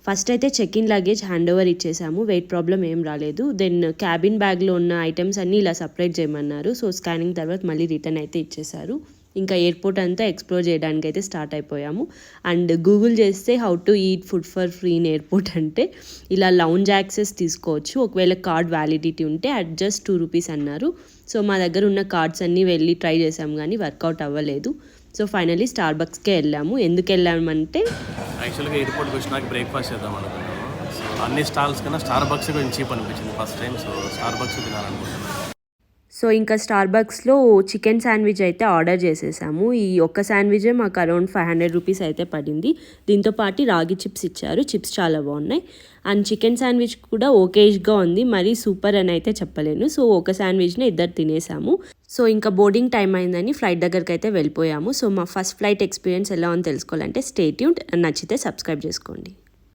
First అయితే check in luggage hand over ఇచ్చేసాము, weight problem ఏం రాలేదు. దెన్ క్యాబిన్ బ్యాగ్లో ఉన్న ఐటమ్స్ అన్నీ ఇలా సపరేట్ చేయమన్నారు. సో స్కానింగ్ తర్వాత మళ్ళీ రిటర్న్ అయితే ఇచ్చేసారు. ఇంకా ఎయిర్పోర్ట్ అంతా ఎక్స్ప్లోర్ చేయడానికి అయితే స్టార్ట్ అయిపోయాము. అండ్ గూగుల్ చేస్తే how to eat food for free in airport అంటే ఇలా లౌంజ్ యాక్సెస్ తీసుకోవచ్చు, ఒకవేళ కార్డ్ వ్యాలిడిటీ ఉంటే అట్ జస్ట్ 2 రూపీస్ అన్నారు. సో మా దగ్గర ఉన్న కార్డ్స్ అన్నీ వెళ్ళి ట్రై చేసాము కానీ వర్కౌట్ అవ్వలేదు. సో ఫైనలీ స్టార్ బక్స్కే వెళ్ళాము. ఎందుకు వెళ్ళామంటే యాక్చువల్గా ఎయిర్పోర్ట్కి వచ్చినాక బ్రేక్ఫాస్ట్ చేద్దాం అనుకున్నాము. సో అన్ని స్టాల్స్ కన్నా స్టార్ బక్స్ కొంచెం చీప్ అనిపించింది first time. So Starbucks తినాలనుకుంటున్నాను. సో ఇంకా స్టార్ బక్స్లో చికెన్ శాండ్విచ్ అయితే ఆర్డర్ చేసేసాము. ఈ ఒక్క శాండ్విచే మాకు అరౌండ్ 500 రూపీస్ అయితే పడింది. దీంతో పాటు రాగి చిప్స్ ఇచ్చారు, చిప్స్ చాలా బాగున్నాయి. అండ్ చికెన్ శాండ్విచ్ కూడా ఓకేష్గా ఉంది, మరీ సూపర్ అని అయితే చెప్పలేను. సో ఒక శాండ్విచ్ని ఇద్దరు తినేసాము. సో ఇంకా బోర్డింగ్ టైం అయిందని ఫ్లైట్ దగ్గరికి అయితే వెళ్ళిపోయాము. సో మా ఫస్ట్ ఫ్లైట్ ఎక్స్పీరియన్స్ ఎలా ఉందో తెలుసుకోవాలంటే స్టే ట్యూన్డ్. నచ్చితే సబ్స్క్రైబ్ చేసుకోండి.